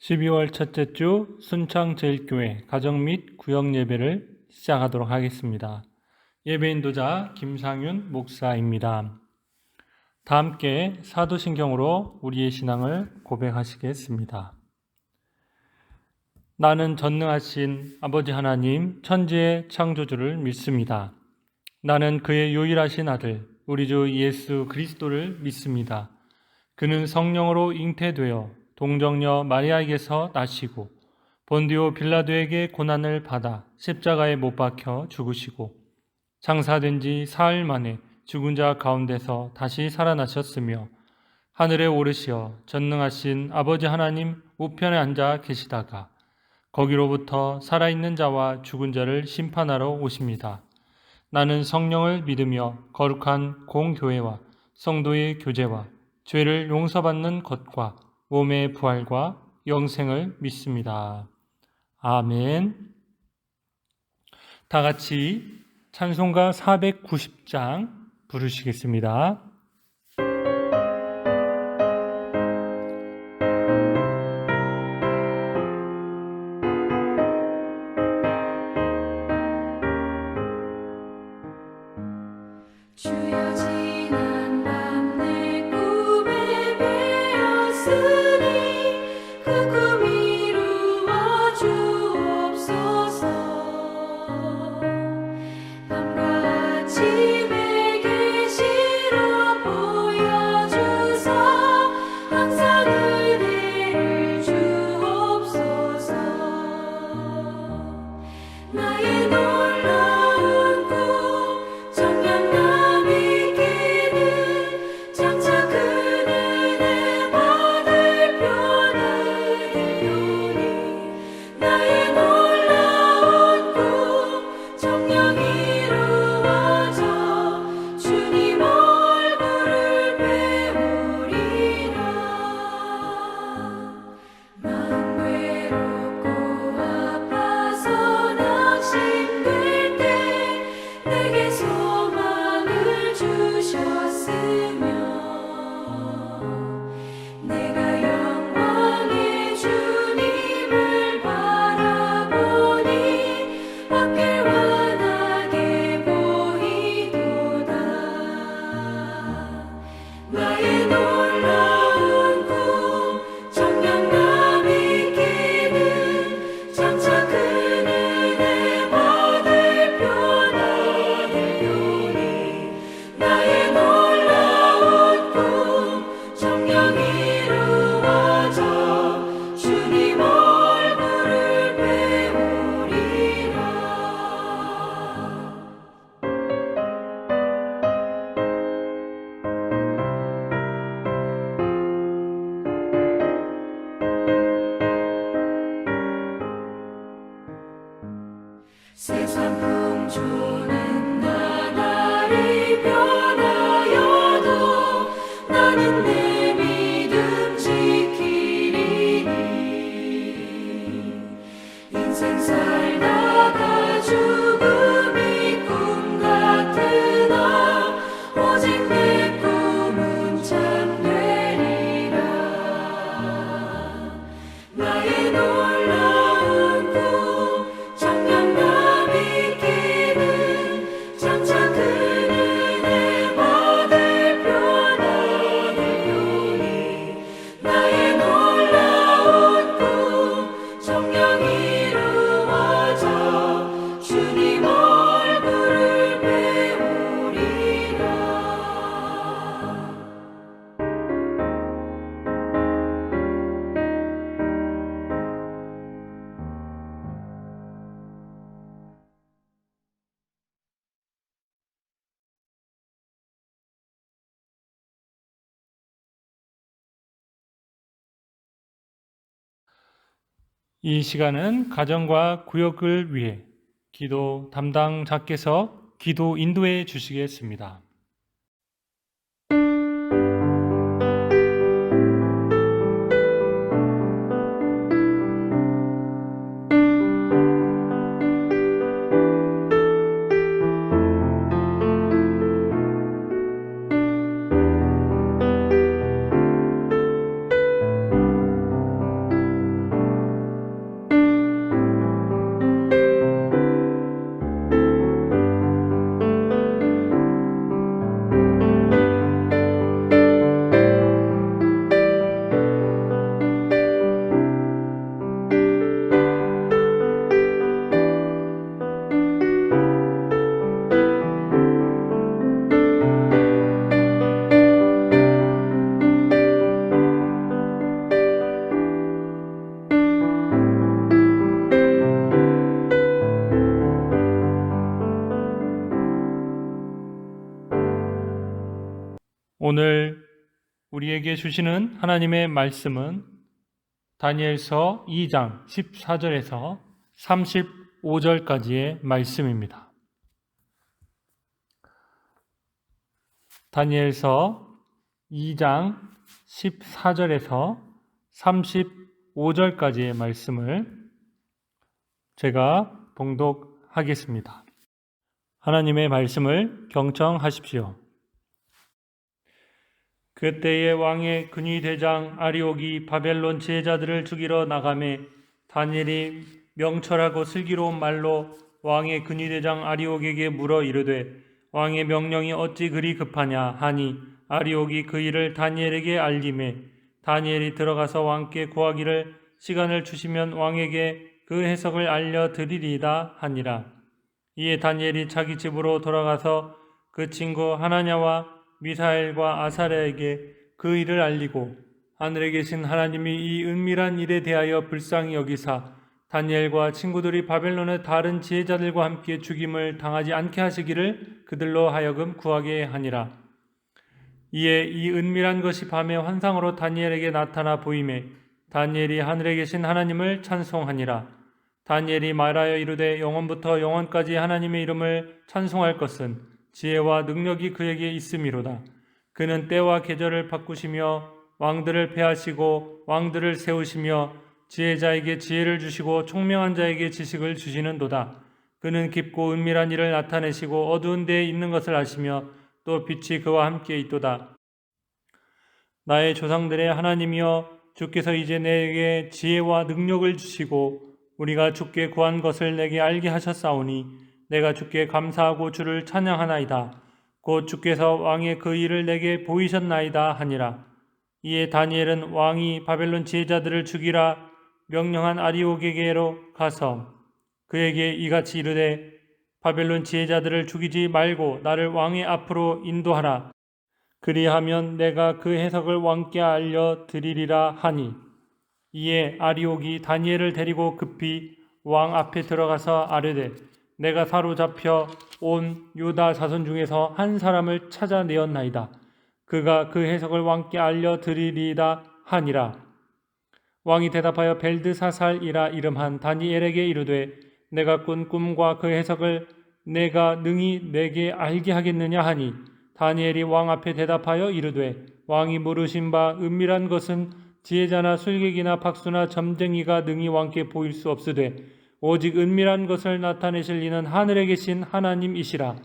12월 첫째 주 순창제일교회 가정 및 구역 예배를 시작하도록 하겠습니다. 예배 인도자 김상윤 목사입니다. 다 함께 사도신경으로 우리의 신앙을 고백하시겠습니다. 나는 전능하신 아버지 하나님 천지의 창조주를 믿습니다. 나는 그의 유일하신 아들 우리 주 예수 그리스도를 믿습니다. 그는 성령으로 잉태되어 동정녀 마리아에게서 나시고 본디오 빌라도에게 고난을 받아 십자가에 못 박혀 죽으시고 장사된 지 사흘 만에 죽은 자 가운데서 다시 살아나셨으며 하늘에 오르시어 전능하신 아버지 하나님 우편에 앉아 계시다가 거기로부터 살아있는 자와 죽은 자를 심판하러 오십니다. 나는 성령을 믿으며 거룩한 공교회와 성도의 교제와 죄를 용서받는 것과 몸의 부활과 영생을 믿습니다. 아멘. 다 같이 찬송가 490장 부르시겠습니다. 주여 지난 밤 내 꿈에 베었으니 그 꿈 이루어 주옵소서. 밤과 아침에 계시로 보여주사 항상 은혜를 주옵소서. 나의 놀라운 꿈 장차 그 은혜 받을 표는 되오니 나의 놀라운 꿈 정녕 이루어져 주님 얼굴을 배우리라. 마음 외롭고 아파서 낙심될 때 내게 소망을 주셨으며 내가 영광의 주님을 바라보니 앞길 환하게 보이도다. 나의 놀라운 꿈 정녕 남이 끼는 장차 큰 은혜 받을 표나 되오니 나의 놀라운 꿈 정녕 이루어져 주님 얼굴을 배우리라. 세상 풍조는 나날이 변하여도 나는 내 믿음 지키리니. 인생 살다가 죽음이 꿈 같으나 오직 내 꿈은 참되리라. 나의 놀라운 꿈 정녕 남이 끼는 장차 큰 은혜 받을 표나 되오니 나의 놀라운 꿈 정녕 이루어져 주님 얼굴을 배우리라. 이 시간은 가정과 구역을 위해 기도 담당자께서 기도 인도해 주시겠습니다. 오늘 우리에게 주시는 하나님의 말씀은 다니엘서 2장 14절에서 35절까지의 말씀입니다. 다니엘서 2장 14절에서 35절까지의 말씀을 제가 봉독하겠습니다. 하나님의 말씀을 경청하십시오. 그때의 왕의 근위대장 아리옥이 바벨론 지혜자들을 죽이러 나가매 다니엘이 명철하고 슬기로운 말로 왕의 근위대장 아리옥에게 물어 이르되 왕의 명령이 어찌 그리 급하냐 하니 아리옥이 그 일을 다니엘에게 알림해 다니엘이 들어가서 왕께 구하기를 시간을 주시면 왕에게 그 해석을 알려드리리다 하니라. 이에 다니엘이 자기 집으로 돌아가서 그 친구 하나냐와 미사엘과 아사랴에게 그 일을 알리고 하늘에 계신 하나님이 이 은밀한 일에 대하여 불쌍히 여기사 다니엘과 친구들이 바벨론의 다른 지혜자들과 함께 죽임을 당하지 않게 하시기를 그들로 하여금 구하게 하니라. 이에 이 은밀한 것이 밤에 환상으로 다니엘에게 나타나 보이매 다니엘이 하늘에 계신 하나님을 찬송하니라. 다니엘이 말하여 이르되 영원부터 영원까지 하나님의 이름을 찬송할 것은 지혜와 능력이 그에게 있음이로다. 그는 때와 계절을 바꾸시며 왕들을 폐하시고 왕들을 세우시며 지혜자에게 지혜를 주시고 총명한 자에게 지식을 주시는도다. 그는 깊고 은밀한 일을 나타내시고 어두운 데에 있는 것을 아시며 또 빛이 그와 함께 있도다. 나의 조상들의 하나님이여 주께서 이제 내게 지혜와 능력을 주시고 우리가 주께 구한 것을 내게 알게 하셨사오니 내가 주께 감사하고 주를 찬양하나이다. 곧 주께서 왕의 그 일을 내게 보이셨나이다 하니라. 이에 다니엘은 왕이 바벨론 지혜자들을 죽이라 명령한 아리옥에게로 가서 그에게 이같이 이르되 바벨론 지혜자들을 죽이지 말고 나를 왕의 앞으로 인도하라. 그리하면 내가 그 해석을 왕께 알려드리리라 하니 이에 아리옥이 다니엘을 데리고 급히 왕 앞에 들어가서 아뢰되 내가 사로잡혀 온 유다 자손 중에서 한 사람을 찾아내었나이다. 그가 그 해석을 왕께 알려드리리다 하니라. 왕이 대답하여 벨드사살이라 이름한 다니엘에게 이르되 내가 꾼 꿈과 그 해석을 내가 능히 내게 알게 하겠느냐 하니 다니엘이 왕 앞에 대답하여 이르되 왕이 물으신 바 은밀한 것은 지혜자나 술객이나 박수나 점쟁이가 능히 왕께 보일 수 없으되 오직 은밀한 것을 나타내실 이는 하늘에 계신 하나님이시라.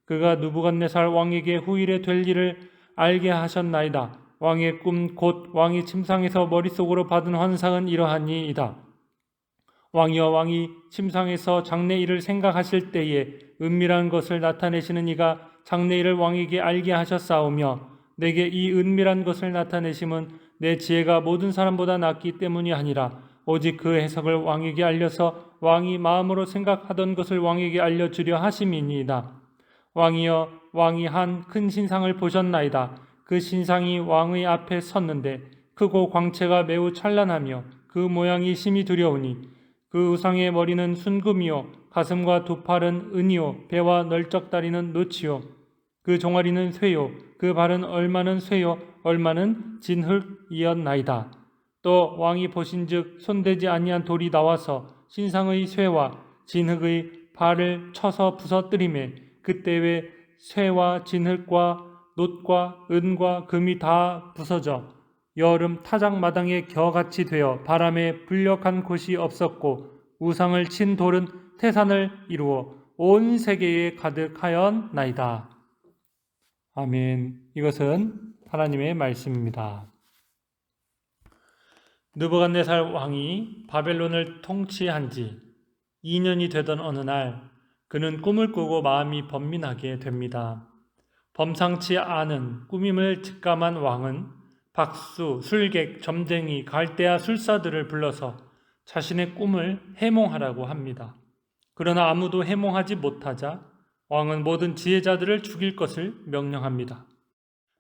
그가 느부갓네살 왕에게 후일에 될 일을 알게 하셨나이다. 왕의 꿈 곧 왕이 침상에서 머릿속으로 받은 환상은 이러하니이다. 왕이여 왕이 침상에서 장래일을 생각하실 때에 은밀한 것을 나타내시는 이가 장래일을 왕에게 알게 하셨사오며 내게 이 은밀한 것을 나타내심은 내 지혜가 모든 사람보다 낫기 때문이 아니라 오직 그 해석을 왕에게 알려서 왕이 마음으로 생각하던 것을 왕에게 알려주려 하심이니이다. 왕이여 왕이 한 큰 신상을 보셨나이다. 그 신상이 왕의 앞에 섰는데 크고 광채가 매우 찬란하며 그 모양이 심히 두려우니 그 우상의 머리는 순금이요 가슴과 두 팔은 은이요 배와 널쩍다리는 노치요 그 종아리는 쇠요 그 발은 얼마는 쇠요 얼마는 진흙이었나이다. 또 왕이 보신즉 손대지 아니한 돌이 나와서 신상의 쇠와 진흙의 발을 쳐서 부서뜨리매 그때에 쇠와 진흙과 놋과 은과 금이 다 부서져 여름 타작마당의 겨같이 되어 바람에 불력한 곳이 없었고 우상을 친 돌은 태산을 이루어 온 세계에 가득하였나이다. 아멘. 이것은 하나님의 말씀입니다. 느부갓네살 왕이 바벨론을 통치한 지 2년이 되던 어느 날 그는 꿈을 꾸고 마음이 번민하게 됩니다. 범상치 않은 꾸밈을 직감한 왕은 박수, 술객, 점쟁이, 갈대아 술사들을 불러서 자신의 꿈을 해몽하라고 합니다. 그러나 아무도 해몽하지 못하자 왕은 모든 지혜자들을 죽일 것을 명령합니다.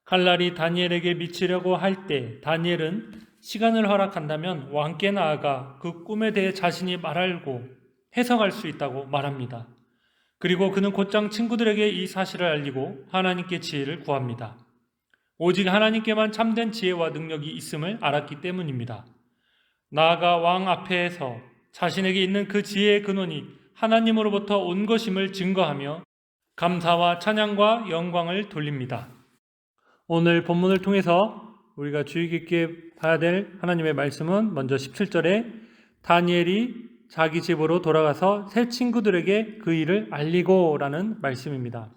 칼날이 다니엘에게 미치려고 할 때 다니엘은 시간을 허락한다면 왕께 나아가 그 꿈에 대해 자신이 말하고 해석할 수 있다고 말합니다. 그리고 그는 곧장 친구들에게 이 사실을 알리고 하나님께 지혜를 구합니다. 오직 하나님께만 참된 지혜와 능력이 있음을 알았기 때문입니다. 나아가 왕 앞에서 자신에게 있는 그 지혜의 근원이 하나님으로부터 온 것임을 증거하며 감사와 찬양과 영광을 돌립니다. 오늘 본문을 통해서 우리가 주의 깊게 봐야 될 하나님의 말씀은 먼저 17절에 다니엘이 자기 집으로 돌아가서 새 친구들에게 그 일을 알리고 라는 말씀입니다.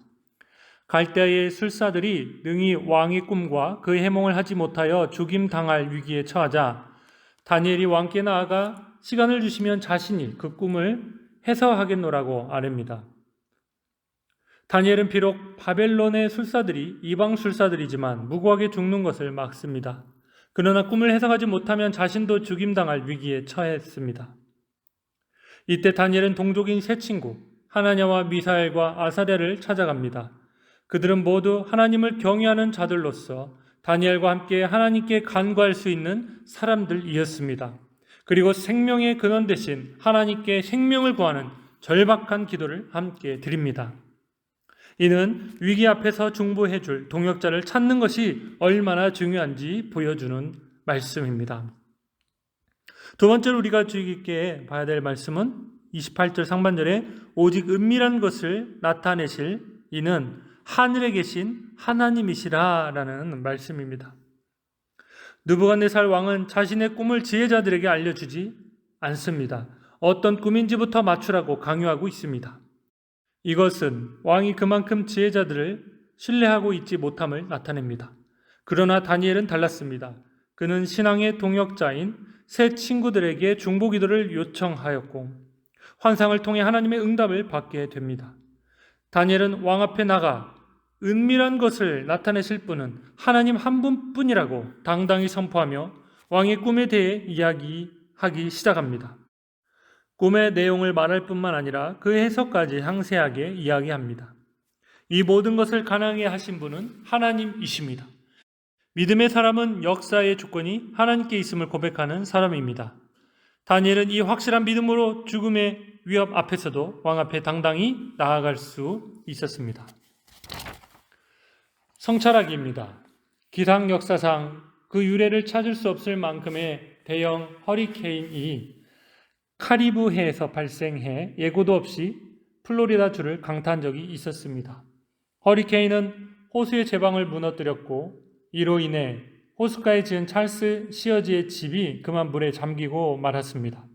갈대아의 술사들이 능히 왕의 꿈과 그 해몽을 하지 못하여 죽임당할 위기에 처하자 다니엘이 왕께 나아가 시간을 주시면 자신이 그 꿈을 해석하겠노라고 아뢰입니다. 다니엘은 비록 바벨론의 술사들이 이방 술사들이지만 무고하게 죽는 것을 막습니다. 그러나 꿈을 해석하지 못하면 자신도 죽임당할 위기에 처했습니다. 이때 다니엘은 동족인 세 친구 하나냐와 미사엘과 아사랴를 찾아갑니다. 그들은 모두 하나님을 경외하는 자들로서 다니엘과 함께 하나님께 간구할 수 있는 사람들이었습니다. 그리고 생명의 근원 대신 하나님께 생명을 구하는 절박한 기도를 함께 드립니다. 이는 위기 앞에서 중보해 줄 동역자를 찾는 것이 얼마나 중요한지 보여주는 말씀입니다. 두 번째로 우리가 주의 깊게 봐야 될 말씀은 28절 상반절에 오직 은밀한 것을 나타내실 이는 하늘에 계신 하나님이시라 라는 말씀입니다. 느부갓네살 왕은 자신의 꿈을 지혜자들에게 알려주지 않습니다. 어떤 꿈인지부터 맞추라고 강요하고 있습니다. 이것은 왕이 그만큼 지혜자들을 신뢰하고 있지 못함을 나타냅니다. 그러나 다니엘은 달랐습니다. 그는 신앙의 동역자인 새 친구들에게 중보기도를 요청하였고 환상을 통해 하나님의 응답을 받게 됩니다. 다니엘은 왕 앞에 나가 은밀한 것을 나타내실 분은 하나님 한 분뿐이라고 당당히 선포하며 왕의 꿈에 대해 이야기하기 시작합니다. 꿈의 내용을 말할 뿐만 아니라 그 해석까지 상세하게 이야기합니다. 이 모든 것을 가능하게 하신 분은 하나님이십니다. 믿음의 사람은 역사의 조건이 하나님께 있음을 고백하는 사람입니다. 다니엘은 이 확실한 믿음으로 죽음의 위협 앞에서도 왕 앞에 당당히 나아갈 수 있었습니다. 성찰하기입니다. 기상 역사상 그 유래를 찾을 수 없을 만큼의 대형 허리케인이 카리브해에서 발생해 예고도 없이 플로리다주를 강타한 적이 있었습니다. 허리케인은 호수의 제방을 무너뜨렸고 이로 인해 호숫가에 지은 찰스 시어지의 집이 그만 물에 잠기고 말았습니다.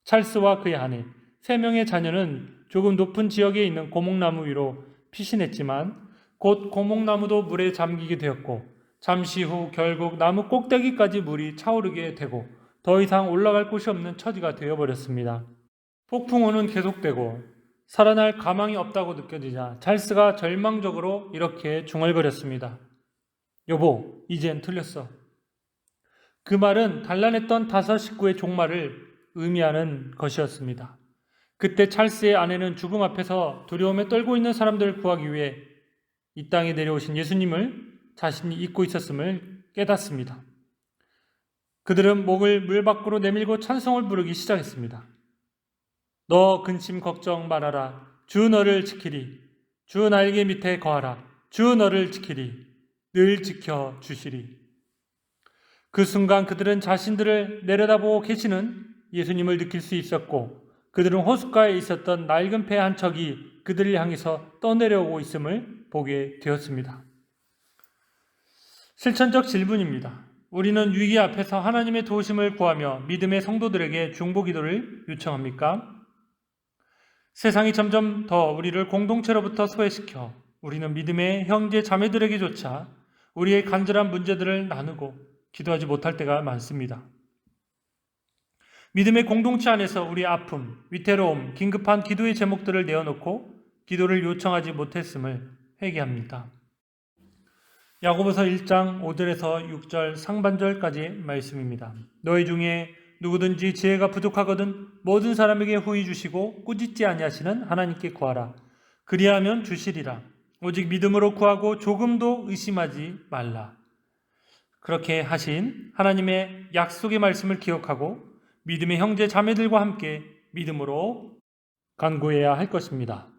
찰스와 그의 아내, 3명의 자녀는 조금 높은 지역에 있는 고목나무 위로 피신했지만 곧 고목나무도 물에 잠기게 되었고 잠시 후 결국 나무 꼭대기까지 물이 차오르게 되고 더 이상 올라갈 곳이 없는 처지가 되어버렸습니다. 폭풍우는 계속되고 살아날 가망이 없다고 느껴지자 찰스가 절망적으로 이렇게 중얼거렸습니다. 여보, 이젠 틀렸어. 그 말은 단란했던 5 식구의 종말을 의미하는 것이었습니다. 그때 찰스의 아내는 죽음 앞에서 두려움에 떨고 있는 사람들을 구하기 위해 이 땅에 내려오신 예수님을 자신이 잊고 있었음을 깨닫습니다. 그들은 목을 물 밖으로 내밀고 찬송을 부르기 시작했습니다. 너 근심 걱정 말아라. 주 너를 지키리. 주 날개 밑에 거하라. 주 너를 지키리. 늘 지켜주시리. 그 순간 그들은 자신들을 내려다보고 계시는 예수님을 느낄 수 있었고 그들은 호숫가에 있었던 낡은 배 한 척이 그들을 향해서 떠내려오고 있음을 보게 되었습니다. 실천적 질문입니다. 우리는 위기 앞에서 하나님의 도우심을 구하며 믿음의 성도들에게 중보기도를 요청합니까? 세상이 점점 더 우리를 공동체로부터 소외시켜 우리는 믿음의 형제 자매들에게조차 우리의 간절한 문제들을 나누고 기도하지 못할 때가 많습니다. 믿음의 공동체 안에서 우리의 아픔, 위태로움, 긴급한 기도의 제목들을 내어놓고 기도를 요청하지 못했음을 회개합니다. 야고보서 1장 5절에서 6절 상반절까지 말씀입니다. 너희 중에 누구든지 지혜가 부족하거든 모든 사람에게 후히 주시고 꾸짖지 아니하시는 하나님께 구하라. 그리하면 주시리라. 오직 믿음으로 구하고 조금도 의심하지 말라. 그렇게 하신 하나님의 약속의 말씀을 기억하고 믿음의 형제 자매들과 함께 믿음으로 간구해야 할 것입니다.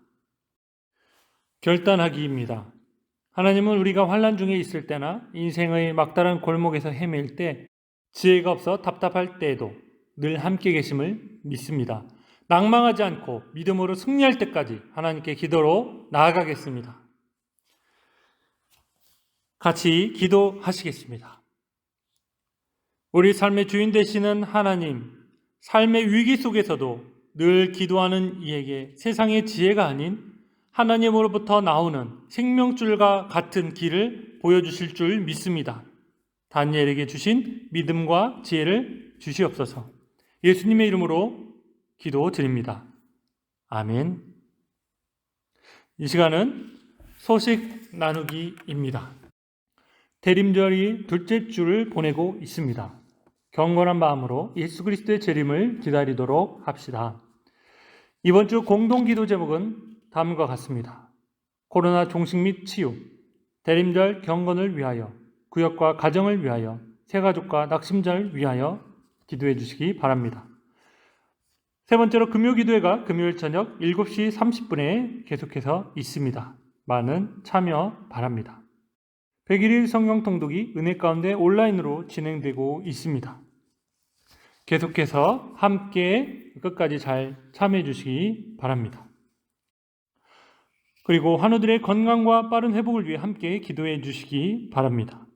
결단하기입니다. 하나님은 우리가 환난 중에 있을 때나 인생의 막다른 골목에서 헤맬 때, 지혜가 없어 답답할 때에도 늘 함께 계심을 믿습니다. 낭망하지 않고 믿음으로 승리할 때까지 하나님께 기도로 나아가겠습니다. 같이 기도하시겠습니다. 우리 삶의 주인 되시는 하나님, 삶의 위기 속에서도 늘 기도하는 이에게 세상의 지혜가 아닌 하나님으로부터 나오는 생명줄과 같은 길을 보여주실 줄 믿습니다. 다니엘에게 주신 믿음과 지혜를 주시옵소서. 예수님의 이름으로 기도드립니다. 아멘. 이 시간은 소식 나누기입니다. 대림절이 둘째 주를 보내고 있습니다. 경건한 마음으로 예수 그리스도의 재림을 기다리도록 합시다. 이번 주 공동기도 제목은 다음과 같습니다. 코로나 종식 및 치유, 대림절 경건을 위하여, 구역과 가정을 위하여, 새가족과 낙심자를 위하여 기도해 주시기 바랍니다. 세 번째로 금요기도회가 금요일 저녁 7시 30분에 계속해서 있습니다. 많은 참여 바랍니다. 100일 성경 통독이 은혜 가운데 온라인으로 진행되고 있습니다. 계속해서 함께 끝까지 잘 참여해 주시기 바랍니다. 그리고 환우들의 건강과 빠른 회복을 위해 함께 기도해 주시기 바랍니다.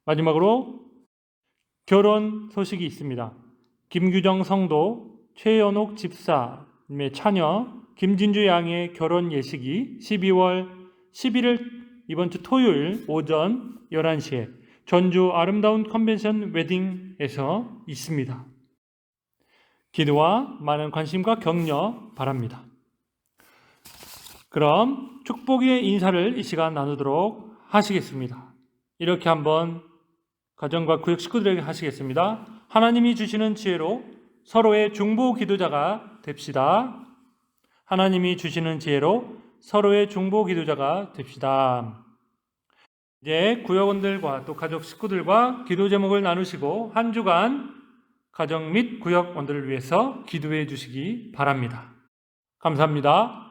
마지막으로 결혼 소식이 있습니다. 김규정 성도, 최연옥 집사님의 차녀 김진주 양의 결혼 예식이 12월 11일 이번 주 토요일 오전 11시에 전주 아름다운 컨벤션 웨딩에서 있습니다. 기도와 많은 관심과 격려 바랍니다. 그럼 축복의 인사를 이 시간 나누도록 하시겠습니다. 이렇게 한번 가정과 구역 식구들에게 하시겠습니다. 하나님이 주시는 지혜로 서로의 중보 기도자가 됩시다. 하나님이 주시는 지혜로 서로의 중보 기도자가 됩시다. 이제 구역원들과 또 가족 식구들과 기도 제목을 나누시고 한 주간 가정 및 구역원들을 위해서 기도해 주시기 바랍니다. 감사합니다.